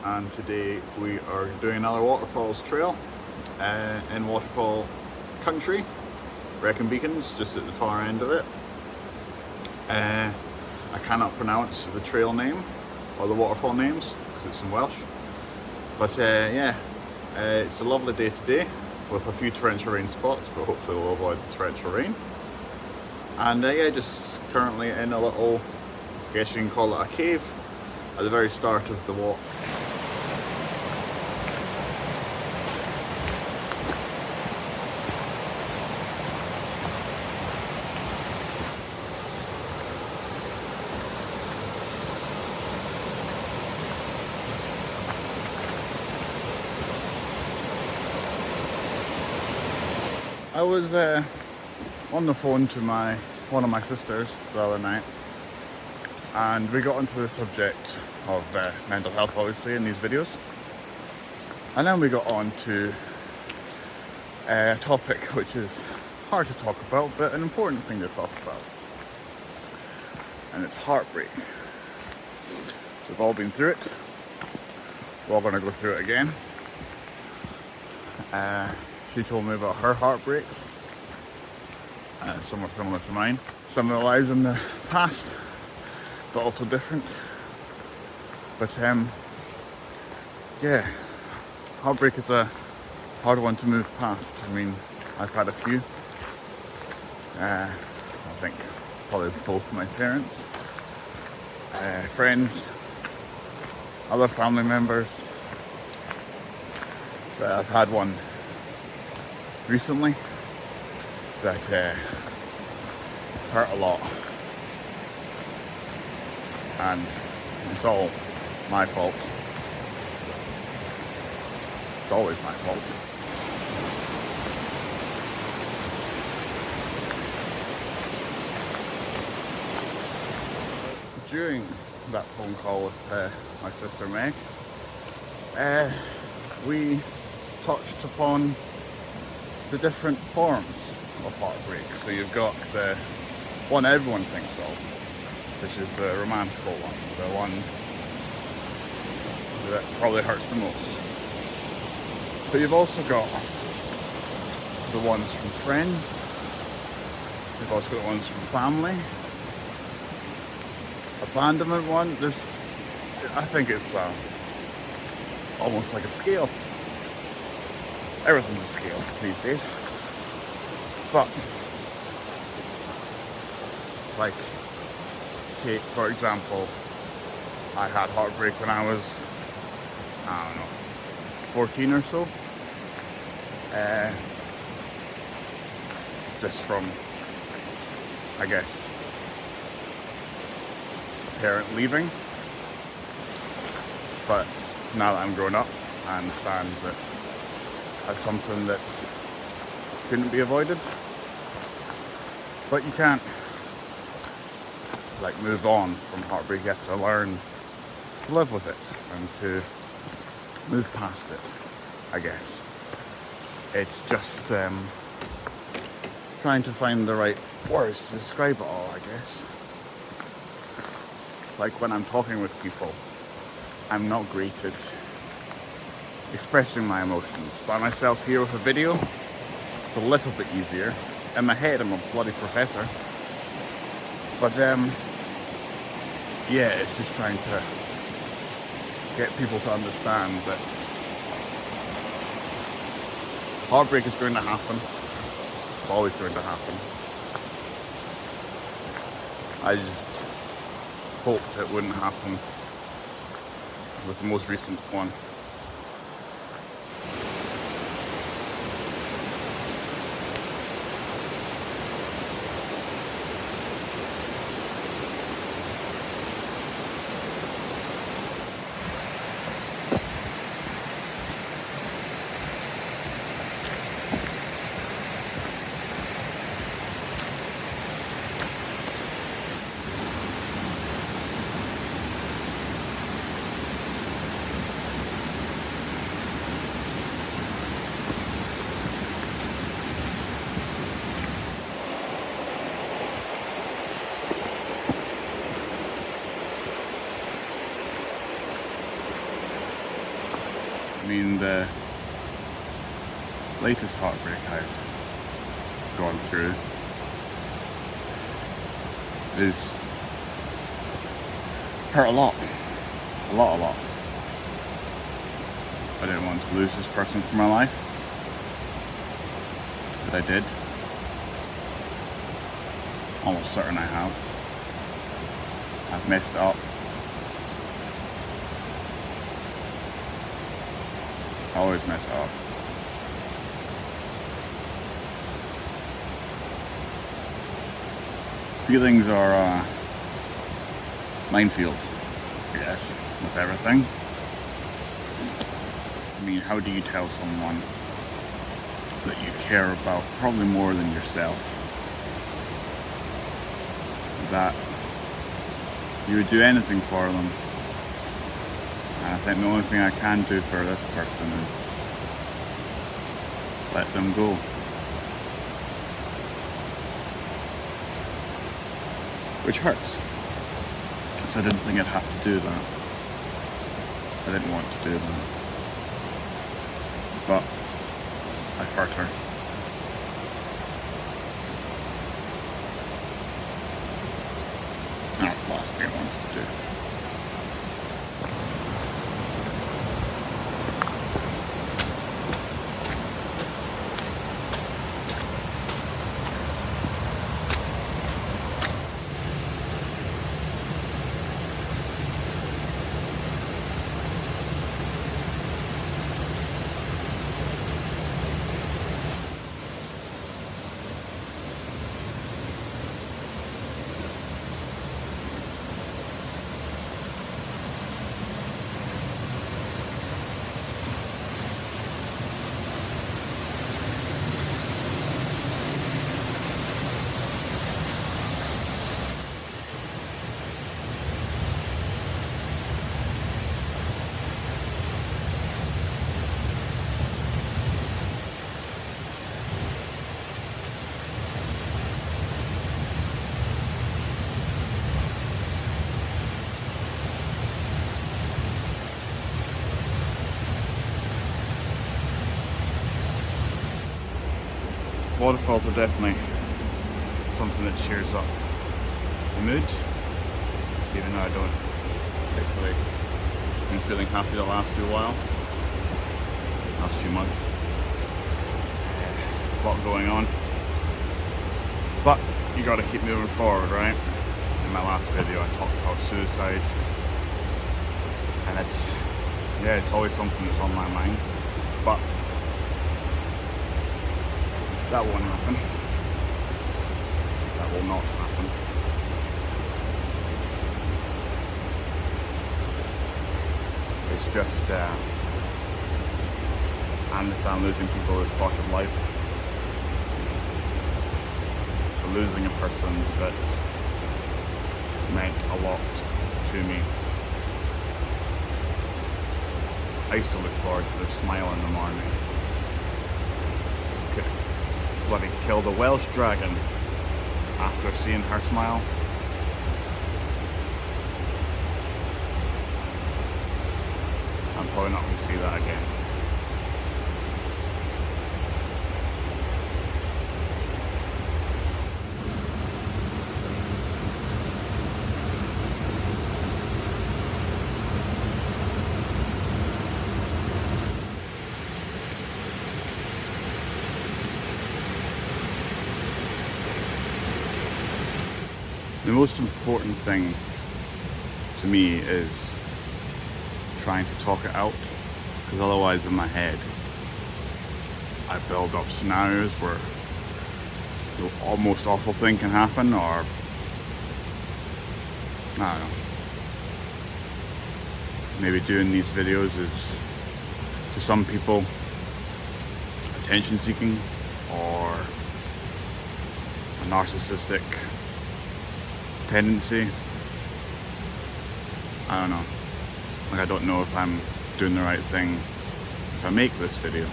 and today we are doing another Waterfalls trail in Waterfall country, Brecon Beacons, just at the far end of it. I cannot pronounce the trail name or the waterfall names because it's in Welsh, but it's a lovely day today with a few torrential rain spots, but hopefully we'll avoid the torrential rain. And just currently in a little, I guess you can call it a cave, at the very start of the walk. I was on the phone to one of my sisters the other night, and we got into the subject of mental health, obviously, in these videos. And then we got on to a topic which is hard to talk about, but an important thing to talk about. And it's heartbreak. We've all been through it. We're all going to go through it again. She told me about her heartbreaks. Some are similar to mine. Some of the lies in the past, but also different. But heartbreak is a hard one to move past. I mean, I've had a few. I think probably both my parents, friends, other family members. But I've had one recently that hurt a lot, and it's all my fault. It's always my fault. During that phone call with my sister Meg, we touched upon the different forms of heartbreak. So you've got the one everyone thinks of, which is the romantical one, the one that probably hurts the most. But you've also got the ones from friends, you've also got the ones from family. Abandonment one, I think it's almost like a scale. Everything's a scale these days. But, like, take, for example, I had heartbreak when I was, 14 or so. Just from, I guess, a parent leaving. But now that I'm grown up, I understand that as something that couldn't be avoided. But you can't move on from heartbreak. You have to learn to live with it and to move past it, I guess. It's just trying to find the right words to describe it all, I guess. Like when I'm talking with people, I'm not great at expressing my emotions. By myself here with a video, it's a little bit easier. In my head, I'm a bloody professor. But it's just trying to get people to understand that heartbreak is going to happen. It's always going to happen. I just hoped it wouldn't happen with the most recent one. and the latest heartbreak I've gone through is hurt a lot. A lot. I didn't want to lose this person from my life, but I did. Almost certain I have. I've messed up. I always mess up. Feelings are a minefield, I guess, with everything. I mean, how do you tell someone that you care about probably more than yourself that you would do anything for them? And I think the only thing I can do for this person is let them go. Which hurts. Because I didn't think I'd have to do that. I didn't want to do that. But I've hurt her. And that's the last thing I wanted to do. Waterfalls are definitely something that cheers up the mood, even though I don't particularly been feeling happy the last few months. A lot going on, but you got to keep moving forward, right? In my last video I talked about suicide, and it's always something that's on my mind, but that won't happen. That will not happen. It's just, I understand losing people is part of life. But losing a person that meant a lot to me, I used to look forward to their smile in the morning. Could bloody kill the Welsh dragon after seeing her smile. I'm probably not going to see that again. The most important thing to me is trying to talk it out, because otherwise in my head I build up scenarios where the almost awful thing can happen, or I don't know, maybe doing these videos is to some people attention seeking or a narcissistic tendency. I don't know. Like, I don't know if I'm doing the right thing. If I make this video,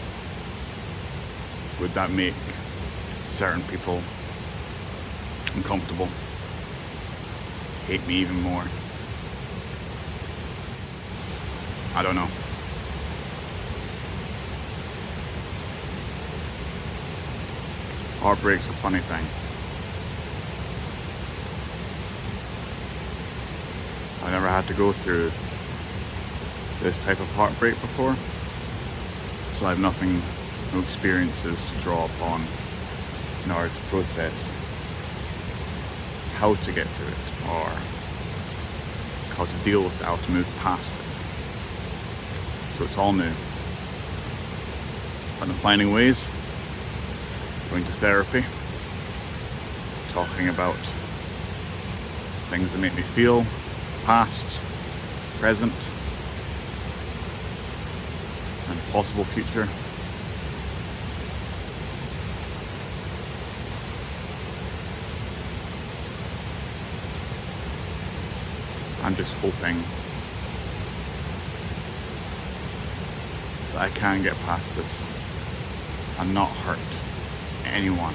would that make certain people uncomfortable? Hate me even more? I don't know. Heartbreak's a funny thing. I never had to go through this type of heartbreak before, so I have no experiences to draw upon in order to process how to get through it, or how to deal with it, how to move past it. So it's all new. But I'm finding ways, going to therapy, talking about things that make me feel, past, present, and a possible future. I'm just hoping that I can get past this and not hurt anyone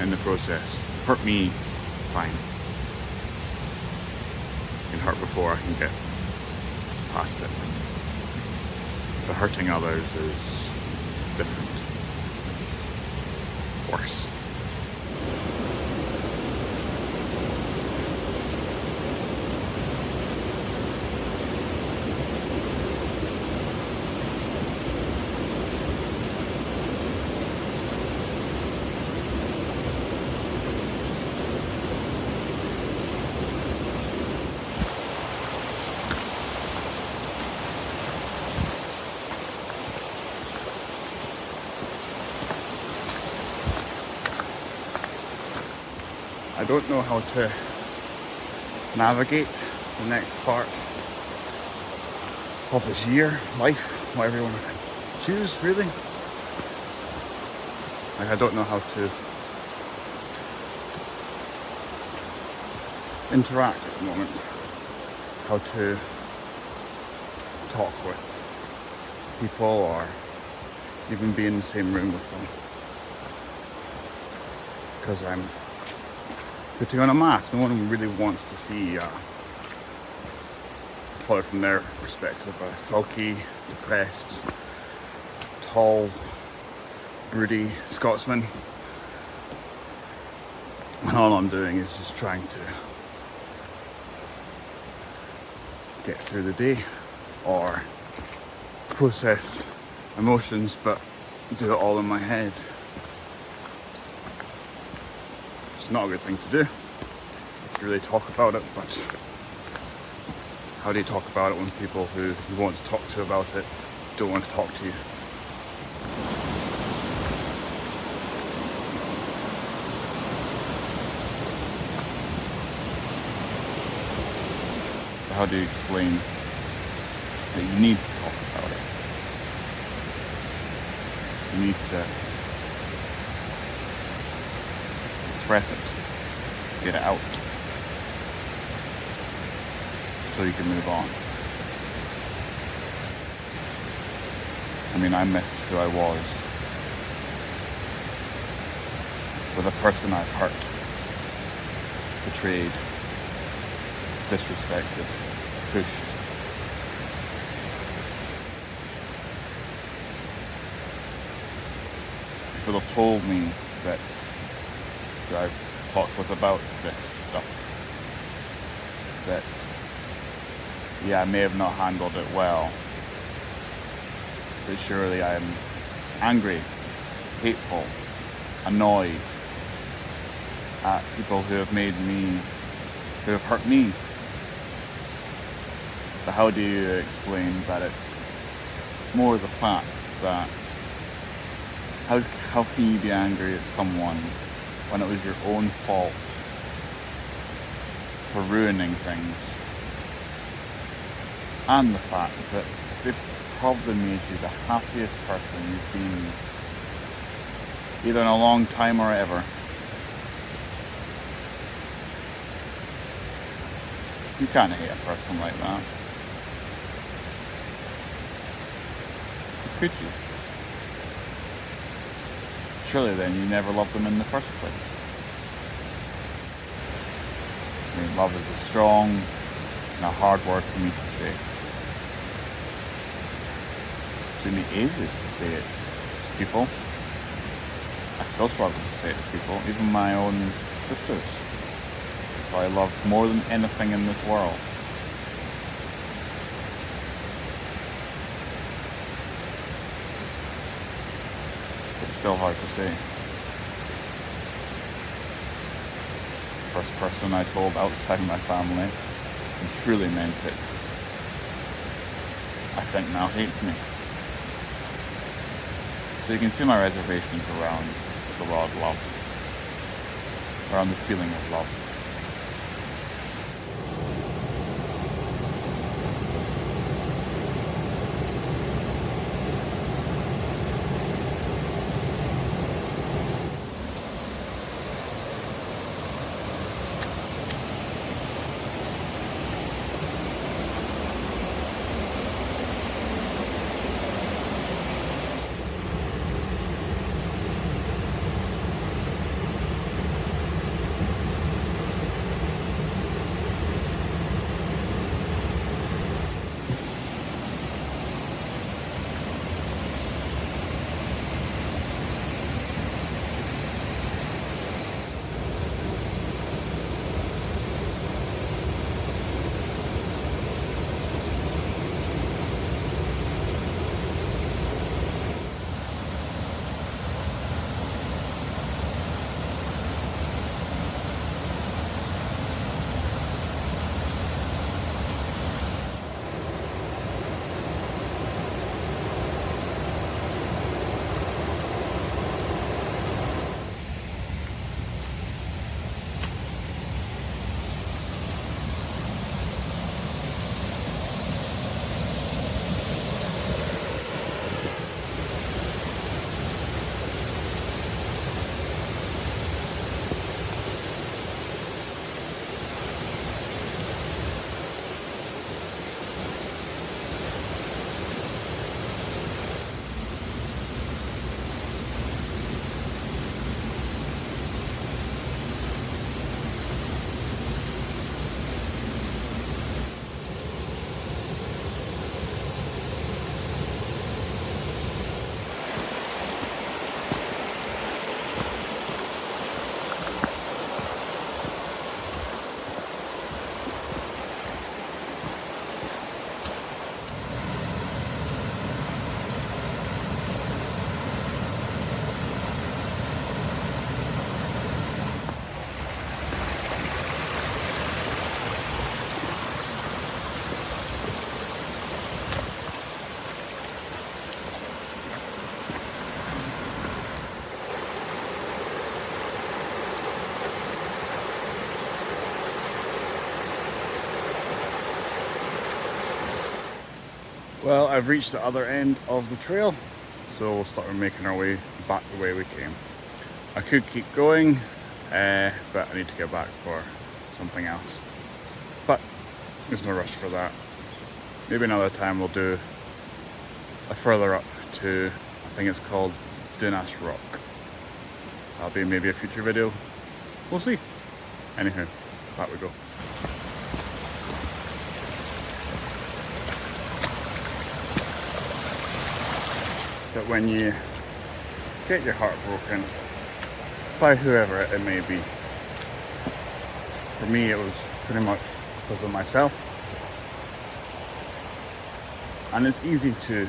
in the process. Hurt me, fine. I can hurt before I can get past it. But hurting others is different. Worse. I don't know how to navigate the next part of this year, life, whatever you want to choose, really. Like, I don't know how to interact at the moment, how to talk with people or even be in the same room with them, because I'm putting on a mask. No one really wants to see, probably from their perspective, a sulky, depressed, tall, broody Scotsman. And all I'm doing is just trying to get through the day or process emotions, but do it all in my head. It's not a good thing to do, to really talk about it, but how do you talk about it when people who you want to talk to about it don't want to talk to you? So how do you explain that you need to talk about it? You need to express it, get it out, so you can move on. I mean, I miss who I was with a person I've hurt, betrayed, disrespected, pushed. People have told me that I've talked with about this stuff, that I may have not handled it well, but surely I am angry, hateful, annoyed at people who have hurt me. But how do you explain that it's more the fact that how can you be angry at someone when it was your own fault for ruining things, and the fact that they probably made you the happiest person you've been either in a long time or ever. You can't hate a person like that. Could you? Surely then you never loved them in the first place. I mean, love is a strong and a hard word for me to say. It took me ages to say it to people. still struggle to say it to people, even my own sisters, who I love more than anything in this world. It's still hard to say. First person I told outside my family and truly meant it, I think now hates me. So you can see my reservations around the word love, around the feeling of love. Well, I've reached the other end of the trail, so we'll start making our way back the way we came. I could keep going, but I need to get back for something else. But there's no rush for that. Maybe another time we'll do a further up to, I think it's called Dunas Rock. That'll be maybe a future video. We'll see. Anywho, back we go. That when you get your heart broken by whoever it may be, for me it was pretty much because of myself, and it's easy to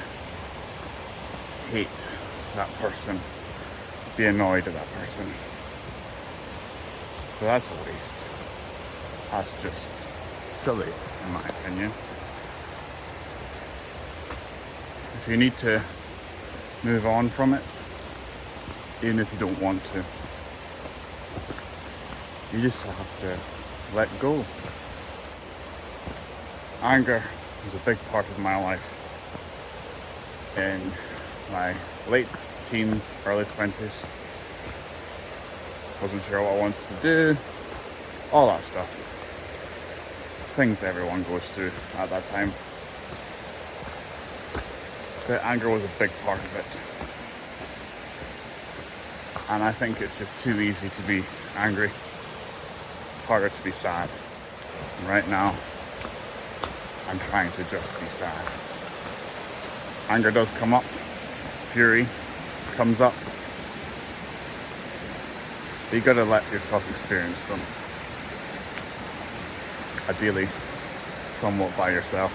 hate that person, be annoyed at that person, but that's a waste. That's just silly in my opinion. If you need to move on from it, even if you don't want to, you just have to let go. Anger was a big part of my life in my late teens, early 20s. Wasn't sure what I wanted to do, all that stuff. Things everyone goes through at that time. But anger was a big part of it. And I think it's just too easy to be angry. It's harder to be sad. And right now, I'm trying to just be sad. Anger does come up. Fury comes up. you gotta let yourself experience them. Ideally, somewhat by yourself.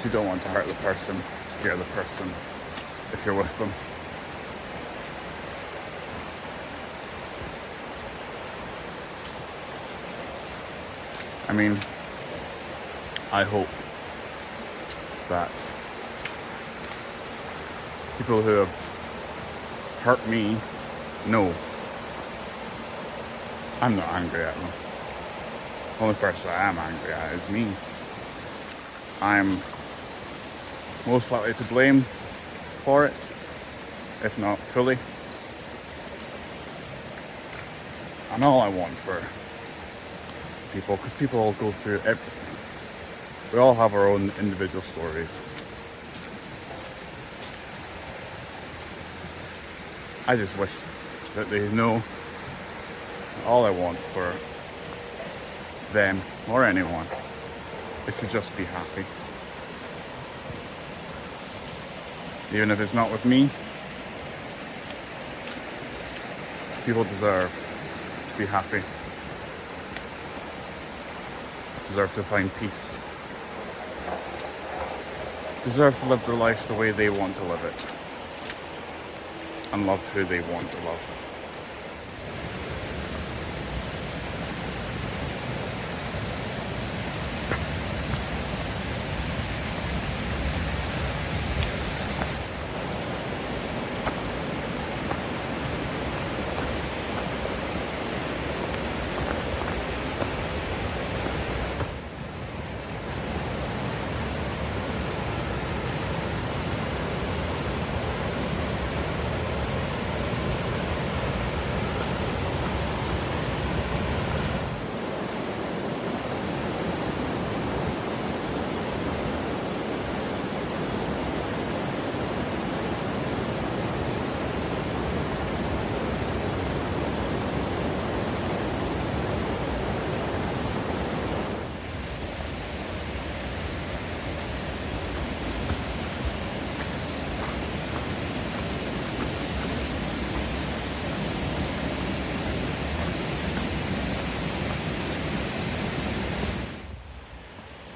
You don't want to hurt the person, scare the person if you're with them. I mean, I hope that people who have hurt me know I'm not angry at them. The only person I am angry at is me. I'm most likely to blame for it, if not fully. And all I want for people, because people all go through everything. We all have our own individual stories. I just wish that they know all I want for them or anyone is to just be happy. Even if it's not with me, people deserve to be happy. Deserve to find peace. Deserve to live their lives the way they want to live it. And love who they want to love.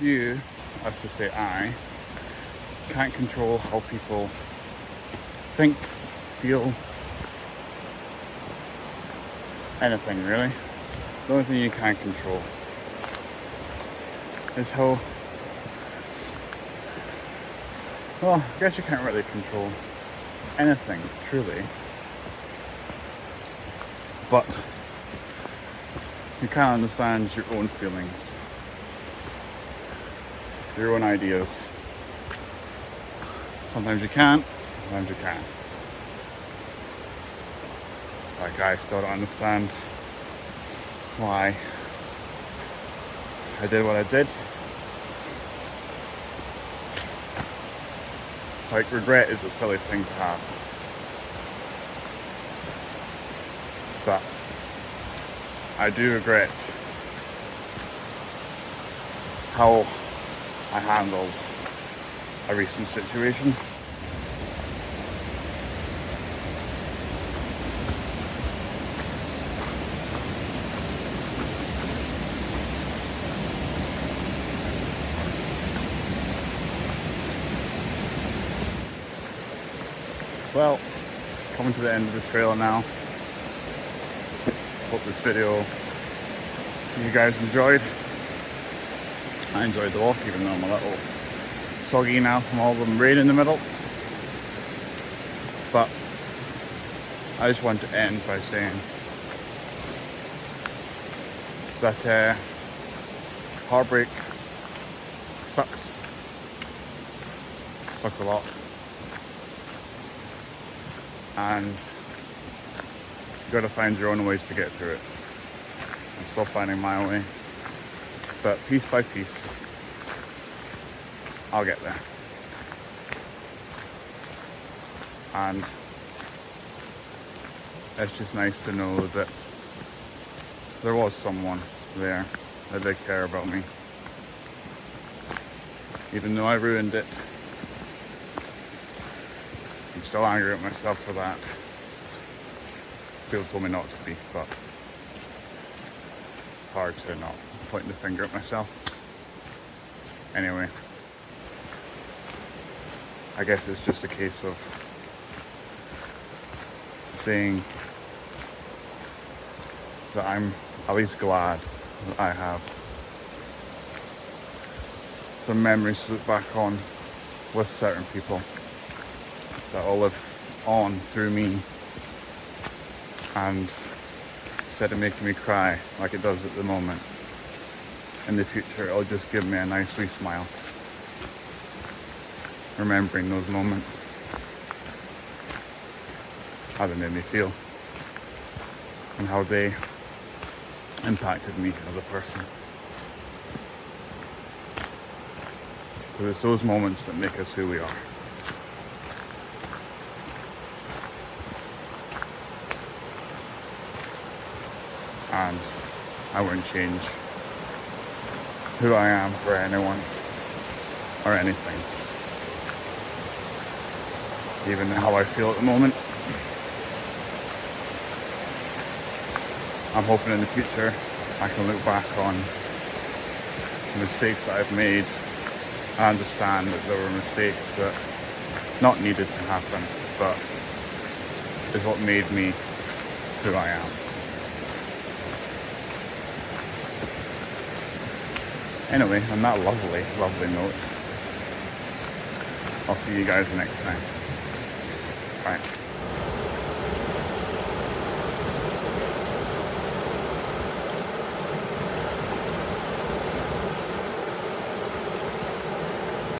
You, as to say I, can't control how people think, feel, anything really. The only thing you can control is how, well, I guess you can't really control anything, truly. But you can understand your own feelings, your own ideas. Sometimes you can't, sometimes you can. Like, I still don't understand why I did what I did. Like, regret is a silly thing to have. But I do regret how I handled a recent situation. Well, coming to the end of the trail now. Hope this video you guys enjoyed. I enjoyed the walk, even though I'm a little soggy now from all the rain in the middle. But I just want to end by saying that heartbreak sucks. Sucks a lot. And you gotta find your own ways to get through it. I'm still finding my way. But piece by piece, I'll get there. And it's just nice to know that there was someone there that did care about me. Even though I ruined it, I'm still angry at myself for that. People told me not to be, but hard to not pointing the finger at myself. Anyway, I guess it's just a case of saying that I'm at least glad that I have some memories to look back on with certain people that will live on through me, and instead of making me cry like it does at the moment, in the future it'll just give me a nice wee smile, remembering those moments, how they made me feel and how they impacted me as a person. Because it's those moments that make us who we are. And I wouldn't change who I am for anyone or anything. Even how I feel at the moment. I'm hoping in the future I can look back on the mistakes that I've made. I understand that there were mistakes that not needed to happen, but is what made me who I am. Anyway, on that lovely, lovely note, I'll see you guys next time. Bye.